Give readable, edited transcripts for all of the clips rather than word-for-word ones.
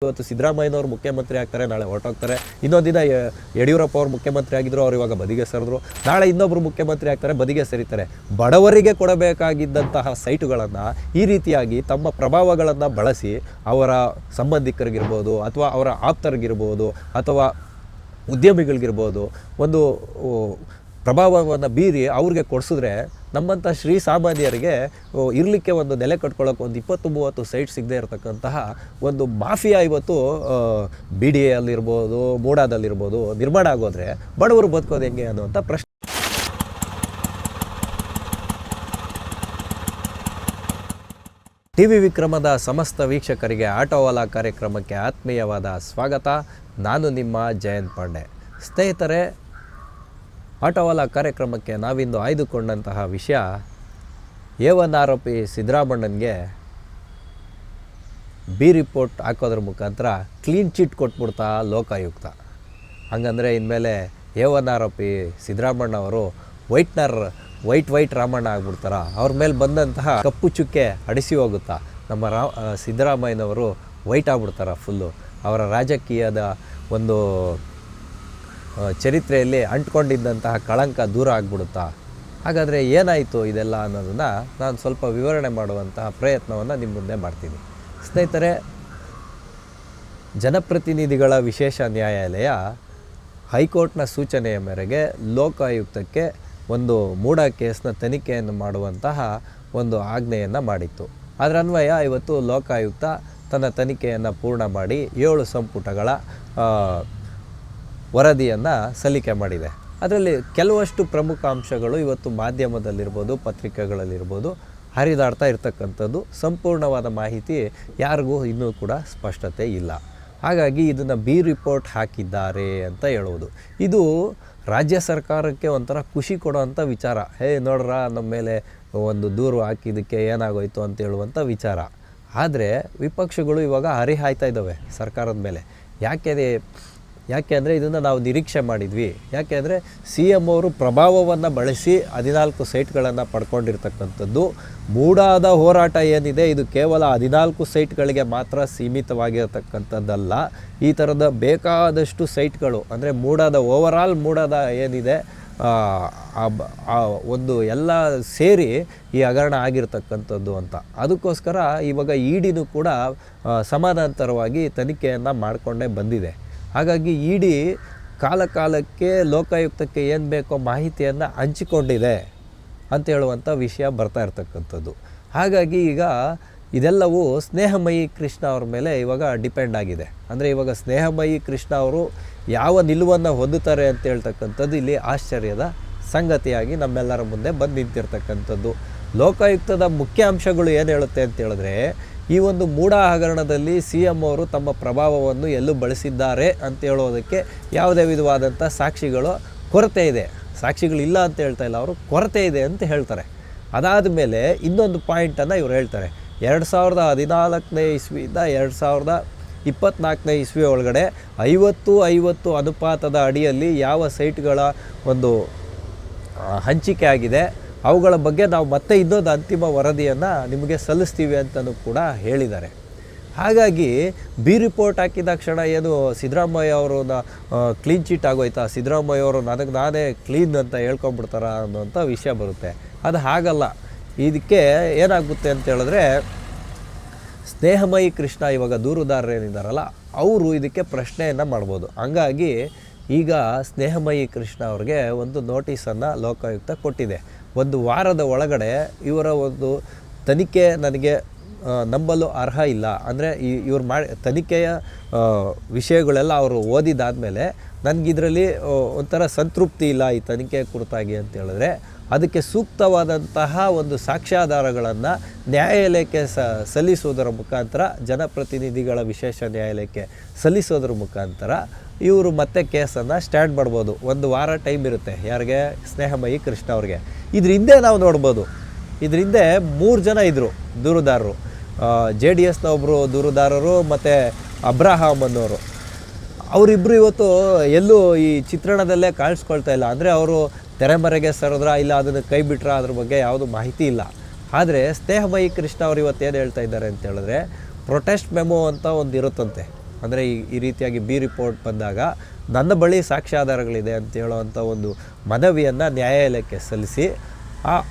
ಇವತ್ತು ಸಿದ್ದರಾಮಯ್ಯನವರು ಮುಖ್ಯಮಂತ್ರಿ ಆಗ್ತಾರೆ, ನಾಳೆ ಹೊರಟೋಗ್ತಾರೆ. ಇನ್ನೊಂದು ದಿನ ಯಡಿಯೂರಪ್ಪ ಅವರು ಮುಖ್ಯಮಂತ್ರಿ ಆಗಿದ್ರು, ಅವ್ರು ಇವಾಗ ಬದಿಗೆ ಸರಿದ್ರು. ನಾಳೆ ಇನ್ನೊಬ್ಬರು ಮುಖ್ಯಮಂತ್ರಿ ಆಗ್ತಾರೆ, ಬದಿಗೆ ಸರಿತಾರೆ. ಬಡವರಿಗೆ ಕೊಡಬೇಕಾಗಿದ್ದಂತಹ ಸೈಟುಗಳನ್ನು ಈ ರೀತಿಯಾಗಿ ತಮ್ಮ ಪ್ರಭಾವಗಳನ್ನು ಬಳಸಿ ಅವರ ಸಂಬಂಧಿಕರಿಗಿರ್ಬೋದು ಅಥವಾ ಅವರ ಆಪ್ತರಿಗಿರ್ಬೋದು ಅಥವಾ ಉದ್ಯಮಿಗಳಿಗಿರ್ಬೋದು ಒಂದು ಪ್ರಭಾವವನ್ನು ಬೀರಿ ಅವ್ರಿಗೆ ಕೊಡಿಸಿದ್ರೆ ನಮ್ಮಂಥ ಶ್ರೀ ಸಾಮಾನ್ಯರಿಗೆ ಇರಲಿಕ್ಕೆ ಒಂದು ನೆಲೆ ಕಟ್ಕೊಳ್ಳೋಕೆ ಒಂದು 20-30 ಸೈಟ್ ಸಿಗದೆ ಇರತಕ್ಕಂತಹ ಒಂದು ಮಾಫಿಯಾ ಇವತ್ತು BDAಯಲ್ಲಿರ್ಬೋದು, ಮೂಡಾದಲ್ಲಿರ್ಬೋದು ನಿರ್ಮಾಣ ಆಗೋದ್ರೆ ಬಡವರು ಬದುಕೋದು ಹೆಂಗೆ ಅನ್ನುವಂಥ ಪ್ರಶ್ನೆ. TV ವಿಕ್ರಮದ ಸಮಸ್ತ ವೀಕ್ಷಕರಿಗೆ ಆಟೋವಾಲಾ ಕಾರ್ಯಕ್ರಮಕ್ಕೆ ಆತ್ಮೀಯವಾದ ಸ್ವಾಗತ. ನಾನು ನಿಮ್ಮ ಜಯಂತ್ ಪಾಂಡೆ. ಸ್ನೇಹಿತರೆ, ಆಟೋವಾಲಾ ಕಾರ್ಯಕ್ರಮಕ್ಕೆ ನಾವಿಂದು ಆಯ್ದುಕೊಂಡಂತಹ ವಿಷಯ A1 ಆರೋಪಿ ಸಿದ್ದರಾಮಣ್ಣನಿಗೆ ಬಿ ರಿಪೋರ್ಟ್ ಹಾಕೋದ್ರ ಮುಖಾಂತರ ಕ್ಲೀನ್ ಚಿಟ್ ಕೊಟ್ಬಿಡ್ತಾ ಲೋಕಾಯುಕ್ತ. ಹಂಗಂದರೆ ಇನ್ಮೇಲೆ A1 ಆರೋಪಿ ಸಿದ್ದರಾಮಣ್ಣ ಅವರು ವೈಟ್ ರಾಮಣ್ಣ ಆಗ್ಬಿಡ್ತಾರ? ಅವ್ರ ಮೇಲೆ ಬಂದಂತಹ ಕಪ್ಪು ಚುಕ್ಕೆ ಅಡಿಸಿ ಹೋಗುತ್ತಾ? ನಮ್ಮ ಸಿದ್ದರಾಮಯ್ಯನವರು ವೈಟ್ ಆಗ್ಬಿಡ್ತಾರ ಫುಲ್ಲು? ಅವರ ರಾಜಕೀಯದ ಒಂದು ಚರಿತ್ರೆಯಲ್ಲಿ ಅಂಟ್ಕೊಂಡಿದ್ದಂತಹ ಕಳಂಕ ದೂರ ಆಗಿಬಿಡುತ್ತಾ? ಹಾಗಾದರೆ ಏನಾಯಿತು ಇದೆಲ್ಲ ಅನ್ನೋದನ್ನು ನಾನು ಸ್ವಲ್ಪ ವಿವರಣೆ ಮಾಡುವಂತಹ ಪ್ರಯತ್ನವನ್ನು ನಿಮ್ಮ ಮುಂದೆ ಮಾಡ್ತೀನಿ. ಸ್ನೇಹಿತರೆ, ಜನಪ್ರತಿನಿಧಿಗಳ ವಿಶೇಷ ನ್ಯಾಯಾಲಯ ಹೈಕೋರ್ಟ್ನ ಸೂಚನೆಯ ಮೇರೆಗೆ ಲೋಕಾಯುಕ್ತಕ್ಕೆ ಒಂದು ಮೂಡ ಕೇಸ್ನ ತನಿಖೆಯನ್ನು ಮಾಡುವಂತಹ ಒಂದು ಆಜ್ಞೆಯನ್ನು ಮಾಡಿತ್ತು. ಅದರನ್ವಯ ಇವತ್ತು ಲೋಕಾಯುಕ್ತ ತನ್ನ ತನಿಖೆಯನ್ನು ಪೂರ್ಣ ಮಾಡಿ 7 ಸಂಪುಟಗಳ ವರದಿಯನ್ನು ಸಲ್ಲಿಕೆ ಮಾಡಿದೆ. ಅದರಲ್ಲಿ ಕೆಲವಷ್ಟು ಪ್ರಮುಖ ಅಂಶಗಳು ಇವತ್ತು ಮಾಧ್ಯಮದಲ್ಲಿರ್ಬೋದು, ಪತ್ರಿಕೆಗಳಲ್ಲಿರ್ಬೋದು ಹರಿದಾಡ್ತಾ ಇರ್ತಕ್ಕಂಥದ್ದು. ಸಂಪೂರ್ಣವಾದ ಮಾಹಿತಿ ಯಾರಿಗೂ ಇನ್ನೂ ಕೂಡ ಸ್ಪಷ್ಟತೆ ಇಲ್ಲ. ಹಾಗಾಗಿ ಇದನ್ನು ಬಿ ರಿಪೋರ್ಟ್ ಹಾಕಿದ್ದಾರೆ ಅಂತ ಹೇಳುವುದು ಇದು ರಾಜ್ಯ ಸರ್ಕಾರಕ್ಕೆ ಒಂಥರ ಖುಷಿ ಕೊಡುವಂಥ ವಿಚಾರ. ನೋಡ್ರ ನಮ್ಮ ಮೇಲೆ ಒಂದು ದೂರು ಹಾಕಿದ್ದಕ್ಕೆ ಏನಾಗೋಯ್ತು ಅಂತ ಹೇಳುವಂಥ ವಿಚಾರ. ಆದರೆ ವಿಪಕ್ಷಗಳು ಇವಾಗ ಹರಿಹಾಯ್ತಾ ಇದ್ದಾವೆ ಸರ್ಕಾರದ ಮೇಲೆ. ಯಾಕೆ ಅಂದರೆ ಇದನ್ನು ನಾವು ನಿರೀಕ್ಷೆ ಮಾಡಿದ್ವಿ. ಯಾಕೆ ಅಂದರೆ CM ಅವರು ಪ್ರಭಾವವನ್ನು ಬಳಸಿ 14 ಸೈಟ್ಗಳನ್ನು ಪಡ್ಕೊಂಡಿರ್ತಕ್ಕಂಥದ್ದು. ಮೂಡಾದ ಹೋರಾಟ ಏನಿದೆ ಇದು ಕೇವಲ 14 ಸೈಟ್ಗಳಿಗೆ ಮಾತ್ರ ಸೀಮಿತವಾಗಿರತಕ್ಕಂಥದ್ದಲ್ಲ. ಈ ಥರದ ಬೇಕಾದಷ್ಟು ಸೈಟ್ಗಳು ಅಂದರೆ ಮೂಡಾದ ಏನಿದೆ ಒಂದು ಎಲ್ಲ ಸೇರಿ ಈ ಹಗರಣ ಆಗಿರ್ತಕ್ಕಂಥದ್ದು ಅಂತ. ಅದಕ್ಕೋಸ್ಕರ ಇವಾಗ EDನೂ ಕೂಡ ಸಮಾನಾಂತರವಾಗಿ ತನಿಖೆಯನ್ನು ಮಾಡಿಕೊಂಡೇ ಬಂದಿದೆ. ಹಾಗಾಗಿ ED ಕಾಲಕ್ಕೆ ಲೋಕಾಯುಕ್ತಕ್ಕೆ ಏನು ಬೇಕೋ ಮಾಹಿತಿಯನ್ನು ಹಂಚಿಕೊಂಡಿದೆ ಅಂತ ಹೇಳುವಂಥ ವಿಷಯ ಬರ್ತಾ ಇರ್ತಕ್ಕಂಥದ್ದು. ಹಾಗಾಗಿ ಈಗ ಇದೆಲ್ಲವೂ ಸ್ನೇಹಮಯಿ ಕೃಷ್ಣ ಅವ್ರ ಮೇಲೆ ಇವಾಗ ಡಿಪೆಂಡ್ ಆಗಿದೆ. ಅಂದರೆ ಇವಾಗ ಸ್ನೇಹಮಯಿ ಕೃಷ್ಣ ಅವರು ಯಾವ ನಿಲುವನ್ನು ಹೊಂದುತ್ತಾರೆ ಅಂತ ಹೇಳ್ತಕ್ಕಂಥದ್ದು ಇಲ್ಲಿ ಆಶ್ಚರ್ಯದ ಸಂಗತಿಯಾಗಿ ನಮ್ಮೆಲ್ಲರ ಮುಂದೆ ಬಂದು ನಿಂತಿರ್ತಕ್ಕಂಥದ್ದು. ಲೋಕಾಯುಕ್ತದ ಮುಖ್ಯ ಅಂಶಗಳು ಏನು ಹೇಳುತ್ತೆ ಅಂತ ಹೇಳಿದ್ರೆ, ಈ ಒಂದು ಮೂಡ ಹಗರಣದಲ್ಲಿ CM ಅವರು ತಮ್ಮ ಪ್ರಭಾವವನ್ನು ಎಲ್ಲೂ ಬಳಸಿದ್ದಾರೆ ಅಂತ ಹೇಳೋದಕ್ಕೆ ಯಾವುದೇ ವಿಧವಾದಂಥ ಸಾಕ್ಷಿಗಳು ಕೊರತೆ ಇದೆ. ಸಾಕ್ಷಿಗಳಿಲ್ಲ ಅಂತ ಹೇಳ್ತಾ ಇಲ್ಲ, ಅವರು ಕೊರತೆ ಇದೆ ಅಂತ ಹೇಳ್ತಾರೆ. ಅದಾದ ಮೇಲೆ ಇನ್ನೊಂದು ಪಾಯಿಂಟನ್ನು ಇವರು ಹೇಳ್ತಾರೆ. 2014ನೇ ಇಸ್ವಿಯಿಂದ 2024ನೇ ಇಸ್ವಿ ಒಳಗಡೆ 50-50 ಅನುಪಾತದ ಅಡಿಯಲ್ಲಿ ಯಾವ ಸೈಟ್ಗಳ ಒಂದು ಹಂಚಿಕೆ ಆಗಿದೆ ಅವುಗಳ ಬಗ್ಗೆ ನಾವು ಮತ್ತೆ ಇನ್ನೊಂದು ಅಂತಿಮ ವರದಿಯನ್ನು ನಿಮಗೆ ಸಲ್ಲಿಸ್ತೀವಿ ಅಂತಲೂ ಕೂಡ ಹೇಳಿದ್ದಾರೆ. ಹಾಗಾಗಿ ಬಿ ರಿಪೋರ್ಟ್ ಹಾಕಿದ ಕ್ಷಣ ಏನು ಸಿದ್ದರಾಮಯ್ಯ ಅವ್ರನ್ನ ಕ್ಲೀನ್ ಚಿಟ್ ಆಗೋಯ್ತಾ, ಸಿದ್ದರಾಮಯ್ಯ ಅವರು ನಾನೇ ಕ್ಲೀನ್ ಅಂತ ಹೇಳ್ಕೊಂಬಿಡ್ತಾರ ಅನ್ನೋಂಥ ವಿಷಯ ಬರುತ್ತೆ. ಅದು ಹಾಗಲ್ಲ. ಇದಕ್ಕೆ ಏನಾಗುತ್ತೆ ಅಂತ ಹೇಳಿದ್ರೆ, ಸ್ನೇಹಮಯಿ ಕೃಷ್ಣ ಇವಾಗ ದೂರುದಾರರೇನಿದ್ದಾರಲ್ಲ ಅವರು ಇದಕ್ಕೆ ಪ್ರಶ್ನೆಯನ್ನು ಮಾಡ್ಬೋದು. ಹಂಗಾಗಿ ಈಗ ಸ್ನೇಹಮಯಿ ಕೃಷ್ಣ ಅವ್ರಿಗೆ ಒಂದು ನೋಟಿಸನ್ನು ಲೋಕಾಯುಕ್ತ ಕೊಟ್ಟಿದೆ. 1 ವಾರದ ಒಳಗಡೆ ಇವರ ಒಂದು ತನಿಖೆ ನನಗೆ ನಂಬಲು ಅರ್ಹ ಇಲ್ಲ. ಅಂದರೆ ಇವ್ರು ತನಿಖೆಯ ವಿಷಯಗಳೆಲ್ಲ ಅವರು ಓದಿದಾದಮೇಲೆ ನನಗಿದರಲ್ಲಿ ಒಂಥರ ಸಂತೃಪ್ತಿ ಇಲ್ಲ ಈ ತನಿಖೆ ಕುರಿತಾಗಿ ಅಂತ ಹೇಳಿದ್ರೆ, ಅದಕ್ಕೆ ಸೂಕ್ತವಾದಂತಹ ಒಂದು ಸಾಕ್ಷ್ಯಾಧಾರಗಳನ್ನು ನ್ಯಾಯಾಲಯಕ್ಕೆ ಸಲ್ಲಿಸೋದರ ಮುಖಾಂತರ, ಜನಪ್ರತಿನಿಧಿಗಳ ವಿಶೇಷ ನ್ಯಾಯಾಲಯಕ್ಕೆ ಸಲ್ಲಿಸೋದ್ರ ಮುಖಾಂತರ ಇವರು ಮತ್ತೆ ಕೇಸನ್ನು ಸ್ಟ್ಯಾಂಡ್ ಮಾಡ್ಬೋದು. 1 ವಾರ ಟೈಮ್ ಇರುತ್ತೆ ಯಾರಿಗೆ? ಸ್ನೇಹಮಯಿ ಕೃಷ್ಣ ಅವ್ರಿಗೆ. ಇದ್ರ ಹಿಂದೆ ನಾವು ನೋಡ್ಬೋದು, ಇದ್ರ ಹಿಂದೆ 3 ಜನ ಇದ್ದರು ದೂರುದಾರರು. JDSನ ಒಬ್ಬರು ದೂರುದಾರರು ಮತ್ತು ಅಬ್ರಹಾಮ್ ಅನ್ನೋರು. ಅವರಿಬ್ಬರು ಇವತ್ತು ಎಲ್ಲೂ ಈ ಚಿತ್ರಣದಲ್ಲೇ ಕಾಣಿಸ್ಕೊಳ್ತಾ ಇಲ್ಲ. ಅಂದರೆ ಅವರು ತೆರೆಮರೆಗೆ ಸರಿದ್ರ ಇಲ್ಲ ಅದನ್ನು ಕೈ ಬಿಟ್ರ ಅದ್ರ ಬಗ್ಗೆ ಯಾವುದು ಮಾಹಿತಿ ಇಲ್ಲ. ಆದರೆ ಸ್ನೇಹಮಯಿ ಕೃಷ್ಣ ಅವರು ಇವತ್ತೇನು ಹೇಳ್ತಾ ಇದ್ದಾರೆ ಅಂತ ಹೇಳಿದ್ರೆ, ಪ್ರೊಟೆಸ್ಟ್ ಮೆಮೊ ಅಂತ ಒಂದು ಇರುತ್ತಂತೆ. ಅಂದರೆ ಈ ರೀತಿಯಾಗಿ ಬಿ ರಿಪೋರ್ಟ್ ಬಂದಾಗ ನನ್ನ ಬಳಿ ಸಾಕ್ಷ್ಯಾಧಾರಗಳಿದೆ ಅಂತ ಹೇಳುವಂಥ ಒಂದು ಮನವಿಯನ್ನು ನ್ಯಾಯಾಲಯಕ್ಕೆ ಸಲ್ಲಿಸಿ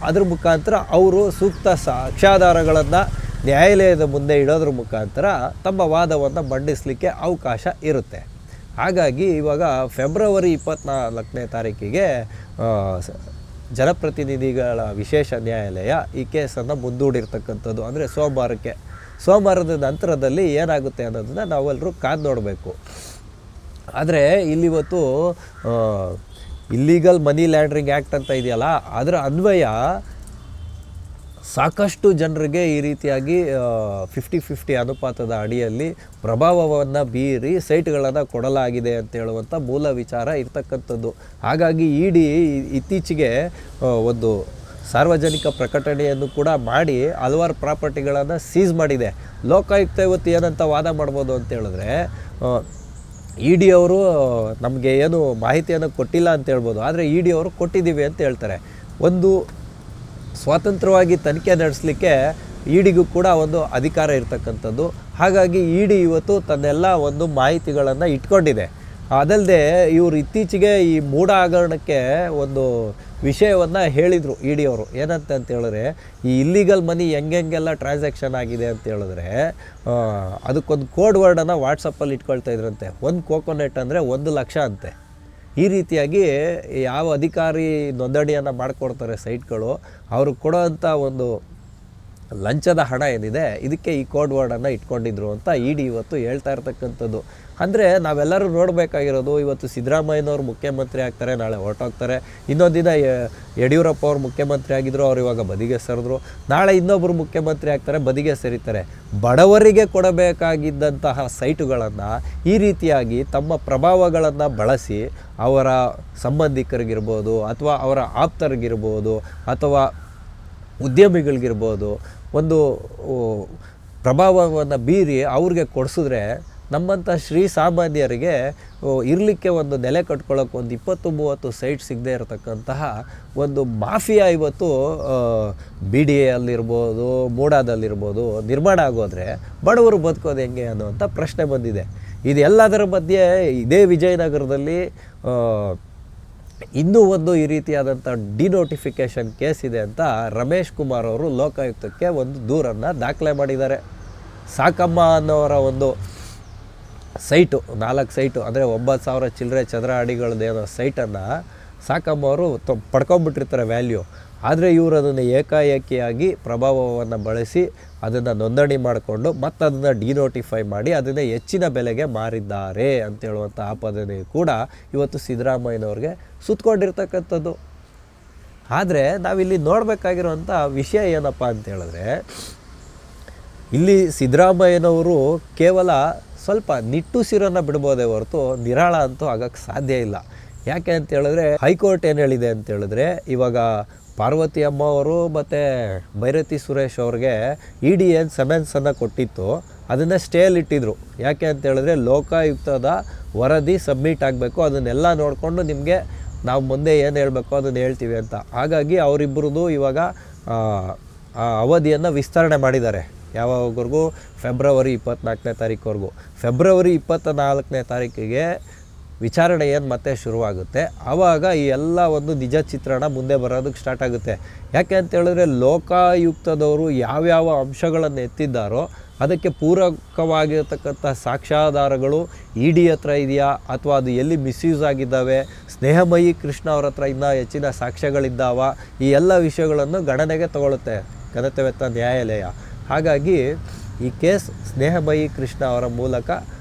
ಅದ್ರ ಮುಖಾಂತರ ಅವರು ಸೂಕ್ತ ಸಾಕ್ಷ್ಯಾಧಾರಗಳನ್ನು ನ್ಯಾಯಾಲಯದ ಮುಂದೆ ಇಡೋದ್ರ ಮುಖಾಂತರ ತಮ್ಮ ವಾದವನ್ನು ಮಂಡಿಸಲಿಕ್ಕೆ ಅವಕಾಶ ಇರುತ್ತೆ. ಹಾಗಾಗಿ ಇವಾಗ ಫೆಬ್ರವರಿ 24ನೇ ತಾರೀಕಿಗೆ ಜನಪ್ರತಿನಿಧಿಗಳ ವಿಶೇಷ ನ್ಯಾಯಾಲಯ ಈ ಕೇಸನ್ನು ಮುಂದೂಡಿರ್ತಕ್ಕಂಥದ್ದು. ಅಂದರೆ ಸೋಮವಾರದ ನಂತರದಲ್ಲಿ ಏನಾಗುತ್ತೆ ಅನ್ನೋದನ್ನು ನಾವೆಲ್ಲರೂ ಕಾದು ನೋಡಬೇಕು. ಆದರೆ ಇಲ್ಲಿವತ್ತು ಇಲ್ಲೀಗಲ್ ಮನಿ ಲ್ಯಾಂಡ್ರಿಂಗ್ ಆ್ಯಕ್ಟ್ ಅಂತ ಇದೆಯಲ್ಲ, ಅದರ ಅನ್ವಯ ಸಾಕಷ್ಟು ಜನರಿಗೆ ಈ ರೀತಿಯಾಗಿ 50-50 ಅನುಪಾತದ ಅಡಿಯಲ್ಲಿ ಪ್ರಭಾವವನ್ನು ಬೀರಿ ಸೈಟ್ಗಳನ್ನು ಕೊಡಲಾಗಿದೆ ಅಂತ ಹೇಳುವಂಥ ಮೂಲ ವಿಚಾರ ಇರ್ತಕ್ಕಂಥದ್ದು. ಹಾಗಾಗಿ ಇಡಿ ಇತ್ತೀಚೆಗೆ ಒಂದು ಸಾರ್ವಜನಿಕ ಪ್ರಕಟಣೆಯನ್ನು ಕೂಡ ಮಾಡಿ ಹಲವಾರು ಪ್ರಾಪರ್ಟಿಗಳನ್ನು ಸೀಸ್ ಮಾಡಿದೆ. ಲೋಕಾಯುಕ್ತ ಇವತ್ತು ಏನಂತ ವಾದ ಮಾಡ್ಬೋದು ಅಂತ ಹೇಳಿದ್ರೆ, ಇಡಿ ಅವರು ನಮಗೆ ಏನು ಮಾಹಿತಿಯನ್ನು ಕೊಟ್ಟಿಲ್ಲ ಅಂತ ಹೇಳ್ಬೋದು, ಆದರೆ ಇಡಿ ಅವರು ಕೊಟ್ಟಿದ್ದೀವಿ ಅಂತ ಹೇಳ್ತಾರೆ. ಒಂದು ಸ್ವತಂತ್ರವಾಗಿ ತನಿಖೆ ನಡೆಸಲಿಕ್ಕೆ ಇಡಿಗೂ ಕೂಡ ಒಂದು ಅಧಿಕಾರ ಇರ್ತಕ್ಕಂಥದ್ದು. ಹಾಗಾಗಿ ಇಡಿ ಇವತ್ತು ತನ್ನೆಲ್ಲ ಒಂದು ಮಾಹಿತಿಗಳನ್ನು ಇಟ್ಕೊಂಡಿದೆ. ಅದಲ್ಲದೆ ಇವರು ಇತ್ತೀಚೆಗೆ ಈ ಮೂಢ ಹಗರಣಕ್ಕೆ ಒಂದು ವಿಷಯವನ್ನು ಹೇಳಿದರು ಇಡಿ ಅವರು. ಏನಂತ ಹೇಳಿದ್ರೆ, ಈ ಇಲ್ಲೀಗಲ್ ಮನಿ ಹೆಂಗೆಲ್ಲ ಟ್ರಾನ್ಸಾಕ್ಷನ್ ಆಗಿದೆ ಅಂತ ಹೇಳಿದ್ರೆ ಅದಕ್ಕೊಂದು ಕೋಡ್ ವರ್ಡನ್ನು ವಾಟ್ಸಪ್ಪಲ್ಲಿ ಇಟ್ಕೊಳ್ತಾ ಇದ್ರಂತೆ. ಒಂದು ಕೋಕೋನೆಟ್ ಅಂದರೆ 1 ಲಕ್ಷ ಅಂತೆ. ಈ ರೀತಿಯಾಗಿ ಯಾವ ಅಧಿಕಾರಿ ನೋಂದಣಿಯನ್ನು ಮಾಡಿಕೊಡ್ತಾರೆ ಸೈಟ್ಗಳು, ಅವರು ಕೊಡೋವಂಥ ಒಂದು ಲಂಚದ ಹಣ ಏನಿದೆ ಇದಕ್ಕೆ ಈ ಕೋಡ್ ವರ್ಡನ್ನು ಇಟ್ಕೊಂಡಿದ್ರು ಅಂತ ಇಡಿ ಇವತ್ತು ಹೇಳ್ತಾ ಇರ್ತಕ್ಕಂಥದ್ದು. ಅಂದರೆ ನಾವೆಲ್ಲರೂ ನೋಡಬೇಕಾಗಿರೋದು, ಇವತ್ತು ಸಿದ್ದರಾಮಯ್ಯನವರು ಮುಖ್ಯಮಂತ್ರಿ ಆಗ್ತಾರೆ, ನಾಳೆ ಹೊರಟೋಗ್ತಾರೆ. ಇನ್ನೊಂದು ದಿನ ಯಡಿಯೂರಪ್ಪ ಅವರು ಮುಖ್ಯಮಂತ್ರಿ ಆಗಿದ್ದರು, ಅವರು ಇವಾಗ ಬದಿಗೆ ಸರಿದ್ರು. ನಾಳೆ ಇನ್ನೊಬ್ಬರು ಮುಖ್ಯಮಂತ್ರಿ ಆಗ್ತಾರೆ, ಬದಿಗೆ ಸರಿತಾರೆ. ಬಡವರಿಗೆ ಕೊಡಬೇಕಾಗಿದ್ದಂತಹ ಸೈಟುಗಳನ್ನು ಈ ರೀತಿಯಾಗಿ ತಮ್ಮ ಪ್ರಭಾವಗಳನ್ನು ಬಳಸಿ ಅವರ ಸಂಬಂಧಿಕರಿಗಿರ್ಬೋದು ಅಥವಾ ಅವರ ಆಪ್ತರಿಗಿರ್ಬೋದು ಅಥವಾ ಉದ್ಯಮಿಗಳಿಗಿರ್ಬೋದು ಒಂದು ಪ್ರಭಾವವನ್ನು ಬೀರಿ ಅವ್ರಿಗೆ ಕೊಡಿಸಿದ್ರೆ ನಮ್ಮಂಥ ಸಾಮಾನ್ಯರಿಗೆ ಇರಲಿಕ್ಕೆ ಒಂದು ನೆಲೆ ಕಟ್ಕೊಳ್ಳೋಕೆ ಒಂದು 20-30 ಸೈಟ್ ಸಿಗದೆ ಇರತಕ್ಕಂತಹ ಒಂದು ಮಾಫಿಯಾ ಇವತ್ತು ಬಿ ಡಿ ಎಲ್ಲಿರ್ಬೋದು, ಮೂಡಾದಲ್ಲಿರ್ಬೋದು ನಿರ್ಮಾಣ ಆಗೋದ್ರೆ ಬಡವರು ಬದುಕೋದು ಹೆಂಗೆ ಅನ್ನುವಂಥ ಪ್ರಶ್ನೆ ಬಂದಿದೆ. ಇದೆಲ್ಲದರ ಮಧ್ಯೆ ಇದೇ ವಿಜಯನಗರದಲ್ಲಿ ಇನ್ನೂ ಒಂದು ಈ ರೀತಿಯಾದಂಥ ಡಿನೋಟಿಫಿಕೇಷನ್ ಕೇಸ್ ಇದೆ ಅಂತ ರಮೇಶ್ ಕುಮಾರ್ ಅವರು ಲೋಕಾಯುಕ್ತಕ್ಕೆ ಒಂದು ದೂರನ್ನು ದಾಖಲೆ ಮಾಡಿದ್ದಾರೆ. ಸಾಕಮ್ಮ ಅನ್ನೋರ ಒಂದು ಸೈಟು 4 ಸೈಟು ಅಂದರೆ 9,000 ಚಿಲ್ಲರೆ ಚದರ ಅಡಿಗಳದ್ದೇನೋ ಸೈಟನ್ನು ಸಾಕಮ್ಮ ಅವರು ಪಡ್ಕೊಂಬಿಟ್ಟಿರ್ತಾರೆ ವ್ಯಾಲ್ಯೂ. ಆದರೆ ಇವರು ಅದನ್ನು ಏಕಾಏಕಿಯಾಗಿ ಪ್ರಭಾವವನ್ನು ಬಳಸಿ ಅದನ್ನು ನೋಂದಣಿ ಮಾಡಿಕೊಂಡು ಮತ್ತು ಅದನ್ನು ಡಿನೋಟಿಫೈ ಮಾಡಿ ಅದನ್ನು ಹೆಚ್ಚಿನ ಬೆಲೆಗೆ ಮಾರಿದ್ದಾರೆ ಅಂತ ಹೇಳುವಂಥ ಆಪಾದನೆ ಕೂಡ ಇವತ್ತು ಸಿದ್ದರಾಮಯ್ಯನವ್ರಿಗೆ ಸುತ್ತಕೊಂಡಿರ್ತಕ್ಕಂಥದ್ದು. ಆದರೆ ನಾವಿಲ್ಲಿ ನೋಡಬೇಕಾಗಿರುವಂಥ ವಿಷಯ ಏನಪ್ಪ ಅಂತ ಹೇಳಿದ್ರೆ, ಇಲ್ಲಿ ಸಿದ್ದರಾಮಯ್ಯನವರು ಕೇವಲ ಸ್ವಲ್ಪ ನಿಟ್ಟುಸಿರನ್ನು ಬಿಡ್ಬೋದೇ ಹೊರತು ನಿರಾಳ ಅಂತೂ ಆಗೋಕ್ಕೆ ಸಾಧ್ಯ ಇಲ್ಲ. ಯಾಕೆ ಅಂತ ಹೇಳಿದ್ರೆ, ಹೈಕೋರ್ಟ್ ಏನು ಹೇಳಿದೆ ಅಂತ ಹೇಳಿದ್ರೆ, ಇವಾಗ ಪಾರ್ವತಿ ಅಮ್ಮ ಅವರು ಮತ್ತು ಭೈರತಿ ಸುರೇಶ್ ಅವ್ರಿಗೆ ಇಡಿ ಏನು ಸಮನ್ಸನ್ನು ಕೊಟ್ಟಿತ್ತು ಅದನ್ನು ಸ್ಟೇಲಿಟ್ಟಿದ್ರು. ಯಾಕೆ ಅಂತ ಹೇಳಿದ್ರೆ, ಲೋಕಾಯುಕ್ತದ ವರದಿ ಸಬ್ಮಿಟ್ ಆಗಬೇಕು, ಅದನ್ನೆಲ್ಲ ನೋಡಿಕೊಂಡು ನಿಮಗೆ ನಾವು ಮುಂದೆ ಏನು ಹೇಳಬೇಕು ಅದನ್ನು ಹೇಳ್ತೀವಿ ಅಂತ. ಹಾಗಾಗಿ ಅವರಿಬ್ಬರದು ಇವಾಗ ಅವಧಿಯನ್ನು ವಿಸ್ತರಣೆ ಮಾಡಿದ್ದಾರೆ. ಯಾವಾಗವರೆಗೂ ಫೆಬ್ರವರಿ 24ನೇ ತಾರೀಕುವರೆಗೂ. ಫೆಬ್ರವರಿ 24ನೇ ತಾರೀಕಿಗೆ ವಿಚಾರಣೆ ಏನು ಮತ್ತೆ ಶುರುವಾಗುತ್ತೆ, ಆವಾಗ ಈ ಎಲ್ಲ ಒಂದು ನಿಜ ಚಿತ್ರಣ ಮುಂದೆ ಬರೋದಕ್ಕೆ ಸ್ಟಾರ್ಟ್ ಆಗುತ್ತೆ. ಯಾಕೆ ಅಂತ ಹೇಳಿದ್ರೆ, ಲೋಕಾಯುಕ್ತದವರು ಯಾವ್ಯಾವ ಅಂಶಗಳನ್ನು ಎತ್ತಿದ್ದಾರೋ ಅದಕ್ಕೆ ಪೂರಕವಾಗಿರತಕ್ಕಂಥ ಸಾಕ್ಷ್ಯಾಧಾರಗಳು ಇಡಿ ಹತ್ರ ಇದೆಯಾ ಅಥವಾ ಅದು ಎಲ್ಲಿ ಮಿಸ್ಯೂಸ್ ಆಗಿದ್ದಾವೆ, ಸ್ನೇಹಮಯಿ ಕೃಷ್ಣ ಅವ್ರ ಹತ್ರ ಇನ್ನೂ ಹೆಚ್ಚಿನ ಸಾಕ್ಷ್ಯಗಳಿದ್ದಾವ, ಈ ಎಲ್ಲ ವಿಷಯಗಳನ್ನು ಗಣನೆಗೆ ತಗೊಳ್ಳುತ್ತೆ ಘನತೆವೆತ್ತ ನ್ಯಾಯಾಲಯ. ಹಾಗಾಗಿ ಈ ಕೇಸ್ ಸ್ನೇಹಮಯಿ ಕೃಷ್ಣ ಅವರ ಮೂಲಕ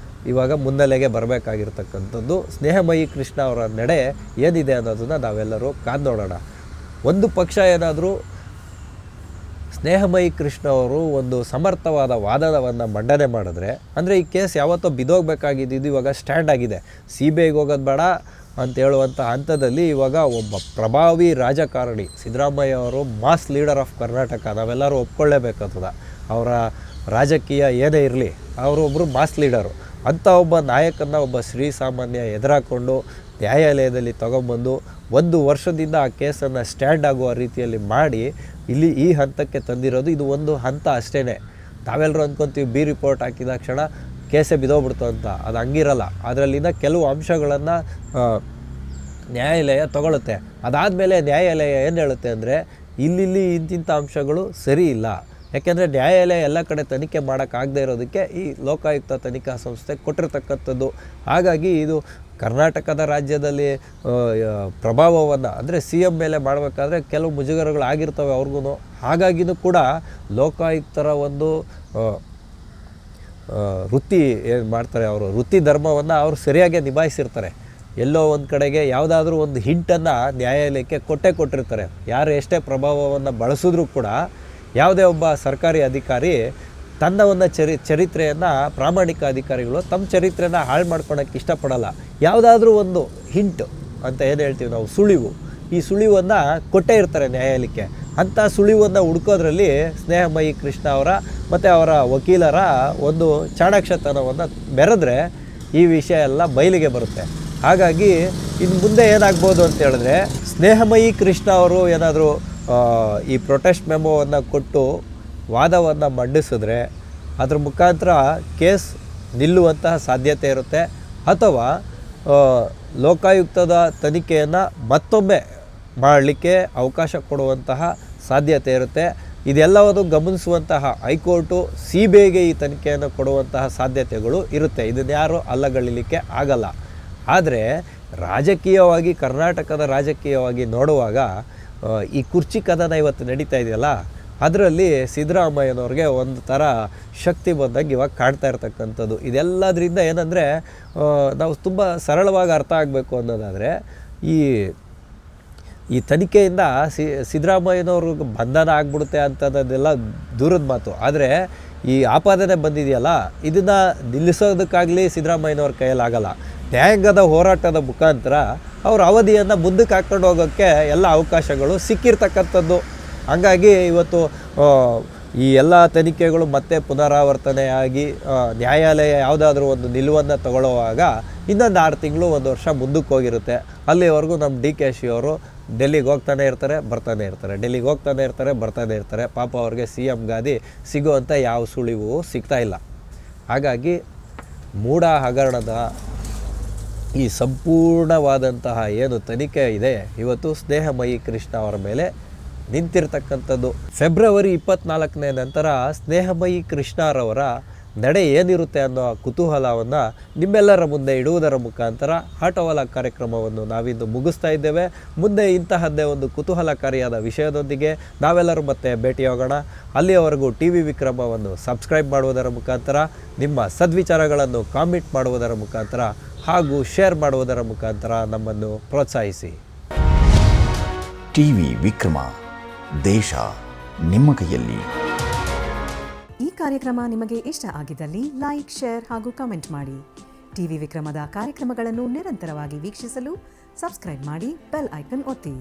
ಇವಾಗ ಮುನ್ನೆಲೆಗೆ ಬರಬೇಕಾಗಿರ್ತಕ್ಕಂಥದ್ದು. ಸ್ನೇಹಮಯಿ ಕೃಷ್ಣ ಅವರ ನಡೆ ಏನಿದೆ ಅನ್ನೋದನ್ನು ನಾವೆಲ್ಲರೂ ಕಾದು ನೋಡೋಣ. ಒಂದು ಪಕ್ಷ ಏನಾದರೂ ಸ್ನೇಹಮಯಿ ಕೃಷ್ಣ ಅವರು ಒಂದು ಸಮರ್ಥವಾದ ವಾದವನ್ನು ಮಂಡನೆ ಮಾಡಿದ್ರೆ, ಅಂದರೆ ಈ ಕೇಸ್ ಯಾವತ್ತೋ ಬಿದ್ದೋಗ್ಬೇಕಾಗಿದ್ದು ಇವಾಗ ಸ್ಟ್ಯಾಂಡ್ ಆಗಿದೆ, CBIಗೆ ಹೋಗೋದು ಬೇಡ ಅಂತ ಹೇಳುವಂಥ ಹಂತದಲ್ಲಿ ಇವಾಗ ಒಬ್ಬ ಪ್ರಭಾವಿ ರಾಜಕಾರಣಿ ಸಿದ್ದರಾಮಯ್ಯ ಅವರು ಮಾಸ್ ಲೀಡರ್ ಆಫ್ ಕರ್ನಾಟಕ, ನಾವೆಲ್ಲರೂ ಒಪ್ಕೊಳ್ಳೇಬೇಕಾಗ್ತದೆ. ಅವರ ರಾಜಕೀಯ ಏನೇ ಇರಲಿ, ಅವರೊಬ್ಬರು ಮಾಸ್ ಲೀಡರು. ಅಂಥ ಒಬ್ಬ ನಾಯಕನ ಒಬ್ಬ ಸಾಮಾನ್ಯ ಎದುರಾಕೊಂಡು ನ್ಯಾಯಾಲಯದಲ್ಲಿ ತಗೊಂಬಂದು 1 ವರ್ಷದಿಂದ ಆ ಕೇಸನ್ನು ಸ್ಟ್ಯಾಂಡ್ ಆಗುವ ರೀತಿಯಲ್ಲಿ ಮಾಡಿ ಇಲ್ಲಿ ಈ ಹಂತಕ್ಕೆ ತಂದಿರೋದು ಇದು ಒಂದು ಹಂತ ಅಷ್ಟೇ. ನಾವೆಲ್ಲರೂ ಅಂದ್ಕೊತೀವಿ ಬಿ ರಿಪೋರ್ಟ್ ಹಾಕಿದ ಕ್ಷಣ ಕೇಸೇ ಬಿದ್ದೋಗ್ಬಿಡ್ತು ಅಂತ. ಅದು ಹಂಗಿರಲ್ಲ. ಅದರಲ್ಲಿನ ಕೆಲವು ಅಂಶಗಳನ್ನು ನ್ಯಾಯಾಲಯ ತಗೊಳುತ್ತೆ. ಅದಾದಮೇಲೆ ನ್ಯಾಯಾಲಯ ಏನು ಹೇಳುತ್ತೆ ಅಂದರೆ ಇಲ್ಲಿ ಇಂತಿಂಥ ಅಂಶಗಳು ಸರಿ ಇಲ್ಲ. ಯಾಕೆಂದರೆ ನ್ಯಾಯಾಲಯ ಎಲ್ಲ ಕಡೆ ತನಿಖೆ ಮಾಡೋಕ್ಕಾಗದೇ ಇರೋದಕ್ಕೆ ಈ ಲೋಕಾಯುಕ್ತ ತನಿಖಾ ಸಂಸ್ಥೆ ಕೊಟ್ಟಿರ್ತಕ್ಕಂಥದ್ದು. ಹಾಗಾಗಿ ಇದು ಕರ್ನಾಟಕದ ರಾಜ್ಯದಲ್ಲಿ ಪ್ರಭಾವವನ್ನು ಅಂದರೆ CM ಮೇಲೆ ಮಾಡಬೇಕಾದ್ರೆ ಕೆಲವು ಮುಜುಗರಗಳು ಆಗಿರ್ತವೆ ಅವ್ರಿಗೂ. ಹಾಗಾಗಿನೂ ಕೂಡ ಲೋಕಾಯುಕ್ತರ ಒಂದು ವೃತ್ತಿ ಏನು ಮಾಡ್ತಾರೆ, ಅವರು ವೃತ್ತಿ ಧರ್ಮವನ್ನು ಅವರು ಸರಿಯಾಗಿ ನಿಭಾಯಿಸಿರ್ತಾರೆ. ಎಲ್ಲೋ ಒಂದು ಕಡೆಗೆ ಯಾವುದಾದ್ರೂ ಒಂದು ಹಿಂಟನ್ನು ನ್ಯಾಯಾಲಯಕ್ಕೆ ಕೊಟ್ಟಿರ್ತಾರೆ. ಯಾರು ಎಷ್ಟೇ ಪ್ರಭಾವವನ್ನು ಬಳಸಿದ್ರೂ ಕೂಡ ಯಾವುದೇ ಒಬ್ಬ ಸರ್ಕಾರಿ ಅಧಿಕಾರಿ ತನ್ನ ಒಂದು ಚರಿತ್ರೆಯನ್ನು, ಪ್ರಾಮಾಣಿಕ ಅಧಿಕಾರಿಗಳು ತಮ್ಮ ಚರಿತ್ರೆಯನ್ನು ಹಾಳು ಮಾಡ್ಕೊಳಕ್ಕೆ ಇಷ್ಟಪಡಲ್ಲ. ಯಾವುದಾದ್ರೂ ಒಂದು ಹಿಂಟ್ ಅಂತ ಏನು ಹೇಳ್ತೀವಿ ನಾವು, ಸುಳಿವು, ಈ ಸುಳಿವನ್ನು ಕೊಟ್ಟೇ ಇರ್ತಾರೆ ನ್ಯಾಯಾಲಯಕ್ಕೆ. ಅಂಥ ಸುಳಿವನ್ನು ಹುಡ್ಕೋದ್ರಲ್ಲಿ ಸ್ನೇಹಮಯಿ ಕೃಷ್ಣ ಅವರ ಮತ್ತು ಅವರ ವಕೀಲರ ಒಂದು ಚಾಣಾಕ್ಷತನವನ್ನು ಬೆರೆದ್ರೆ ಈ ವಿಷಯ ಎಲ್ಲ ಬಯಲಿಗೆ ಬರುತ್ತೆ. ಹಾಗಾಗಿ ಇನ್ನು ಮುಂದೆ ಏನಾಗ್ಬೋದು ಅಂತ ಹೇಳಿದ್ರೆ, ಸ್ನೇಹಮಯಿ ಕೃಷ್ಣ ಅವರು ಏನಾದರೂ ಈ ಪ್ರೊಟೆಸ್ಟ್ ಮೆಮೋವನ್ನು ಕೊಟ್ಟು ವಾದವನ್ನು ಮಂಡಿಸಿದ್ರೆ ಅದ್ರ ಮುಖಾಂತರ ಕೇಸ್ ನಿಲ್ಲುವಂತಹ ಸಾಧ್ಯತೆ ಇರುತ್ತೆ. ಅಥವಾ ಲೋಕಾಯುಕ್ತದ ತನಿಖೆಯನ್ನು ಮತ್ತೊಮ್ಮೆ ಮಾಡಲಿಕ್ಕೆ ಅವಕಾಶ ಕೊಡುವಂತಹ ಸಾಧ್ಯತೆ ಇರುತ್ತೆ. ಇದೆಲ್ಲವನ್ನು ಗಮನಿಸುವಂತಹ ಹೈಕೋರ್ಟು CBIಗೆ ಈ ತನಿಖೆಯನ್ನು ಕೊಡುವಂತಹ ಸಾಧ್ಯತೆಗಳು ಇರುತ್ತೆ. ಇದನ್ನು ಯಾರು ಅಲ್ಲಗಳಿಲಿಕ್ಕೆ ಆಗಲ್ಲ. ಆದರೆ ರಾಜಕೀಯವಾಗಿ, ಕರ್ನಾಟಕದ ರಾಜಕೀಯವಾಗಿ ನೋಡುವಾಗ ಈ ಕುರ್ಚಿ ಕದನ ಇವತ್ತು ನಡೀತಾ ಇದೆಯಲ್ಲ, ಅದರಲ್ಲಿ ಸಿದ್ದರಾಮಯ್ಯನವ್ರಿಗೆ ಒಂದು ಥರ ಶಕ್ತಿ ಬಂದಾಗ ಇವಾಗ ಕಾಣ್ತಾ ಇರ್ತಕ್ಕಂಥದ್ದು. ಇದೆಲ್ಲದರಿಂದ ಏನಂದರೆ ನಾವು ತುಂಬ ಸರಳವಾಗಿ ಅರ್ಥ ಆಗಬೇಕು ಅನ್ನೋದಾದರೆ, ಈ ತನಿಖೆಯಿಂದ ಸಿದ್ದರಾಮಯ್ಯನವ್ರಿಗೆ ಬಂಧನ ಆಗ್ಬಿಡುತ್ತೆ ಅಂತದೆಲ್ಲ ದೂರದ ಮಾತು. ಆದರೆ ಈ ಆಪಾದನೆ ಬಂದಿದೆಯಲ್ಲ, ಇದನ್ನು ನಿಲ್ಲಿಸೋದಕ್ಕಾಗಲಿ ಸಿದ್ದರಾಮಯ್ಯನವ್ರ ಕೈಯಲ್ಲಾಗಲ್ಲ. ನ್ಯಾಯಾಂಗದ ಹೋರಾಟದ ಮುಖಾಂತರ ಅವ್ರ ಅವಧಿಯನ್ನು ಮುಂದಕ್ಕೆ ಹಾಕ್ಕೊಂಡು ಹೋಗೋಕ್ಕೆ ಎಲ್ಲ ಅವಕಾಶಗಳು ಸಿಕ್ಕಿರ್ತಕ್ಕಂಥದ್ದು. ಹಂಗಾಗಿ ಇವತ್ತು ಈ ಎಲ್ಲ ತನಿಖೆಗಳು ಮತ್ತೆ ಪುನರಾವರ್ತನೆಯಾಗಿ ನ್ಯಾಯಾಲಯ ಯಾವುದಾದ್ರೂ ಒಂದು ನಿಲುವನ್ನು ತಗೊಳ್ಳುವಾಗ ಇನ್ನೊಂದು 6 ತಿಂಗಳು, 1 ವರ್ಷ ಮುಂದಕ್ಕೆ ಹೋಗಿರುತ್ತೆ. ಅಲ್ಲಿವರೆಗೂ ನಮ್ಮ DKಶಿ ಅವರು ಡೆಲ್ಲಿಗೆ ಹೋಗ್ತಾನೆ ಇರ್ತಾರೆ, ಬರ್ತಾನೆ ಇರ್ತಾರೆ, ಡೆಲ್ಲಿಗೆ ಹೋಗ್ತಾನೆ ಇರ್ತಾರೆ, ಬರ್ತಾನೆ ಇರ್ತಾರೆ. ಪಾಪ ಅವ್ರಿಗೆ CM ಗಾದಿ ಸಿಗುವಂಥ ಯಾವ ಸುಳಿವು ಸಿಗ್ತಾ ಇಲ್ಲ. ಹಾಗಾಗಿ ಮೂಡ ಹಗರಣದ ಈ ಸಂಪೂರ್ಣವಾದಂತಹ ಏನು ತನಿಖೆ ಇದೆ, ಇವತ್ತು ಸ್ನೇಹಮಯಿ ಕೃಷ್ಣ ಅವರ ಮೇಲೆ ನಿಂತಿರ್ತಕ್ಕಂಥದ್ದು. ಫೆಬ್ರವರಿ 24ನೇ ನಂತರ ಸ್ನೇಹಮಯಿ ಕೃಷ್ಣರವರ ನಡೆ ಏನಿರುತ್ತೆ ಅನ್ನೋ ಕುತೂಹಲವನ್ನು ನಿಮ್ಮೆಲ್ಲರ ಮುಂದೆ ಇಡುವುದರ ಮುಖಾಂತರ ಆಟೋವಾಲ ಕಾರ್ಯಕ್ರಮವನ್ನು ನಾವಿಂದು ಮುಗಿಸ್ತಾ ಇದ್ದೇವೆ. ಮುಂದೆ ಇಂತಹದ್ದೇ ಒಂದು ಕುತೂಹಲಕಾರಿಯಾದ ವಿಷಯದೊಂದಿಗೆ ನಾವೆಲ್ಲರೂ ಮತ್ತೆ ಭೇಟಿಯಾಗೋಣ. ಅಲ್ಲಿಯವರೆಗೂ TV ವಿಕ್ರಮವನ್ನು ಸಬ್ಸ್ಕ್ರೈಬ್ ಮಾಡುವುದರ ಮುಖಾಂತರ, ನಿಮ್ಮ ಸದ್ವಿಚಾರಗಳನ್ನು ಕಾಮೆಂಟ್ ಮಾಡುವುದರ ಮುಖಾಂತರ ಹಾಗೂ ಶೇರ್ ಮಾಡುವುದರ ಮುಖಾಂತರ ನಮ್ಮನ್ನು ಪ್ರೋತ್ಸಾಹಿಸಿ. TV ವಿಕ್ರಮ, ದೇಶ ನಿಮ್ಮ ಕೈಯಲ್ಲಿ. ಈ ಕಾರ್ಯಕ್ರಮ ನಿಮಗೆ ಇಷ್ಟ ಆಗಿದ್ದಲ್ಲಿ ಲೈಕ್, ಶೇರ್ ಹಾಗೂ ಕಮೆಂಟ್ ಮಾಡಿ. TV ವಿಕ್ರಮದ ಕಾರ್ಯಕ್ರಮಗಳನ್ನು ನಿರಂತರವಾಗಿ ವೀಕ್ಷಿಸಲು ಸಬ್ಸ್ಕ್ರೈಬ್ ಮಾಡಿ, ಬೆಲ್ ಐಕನ್ ಒತ್ತಿ.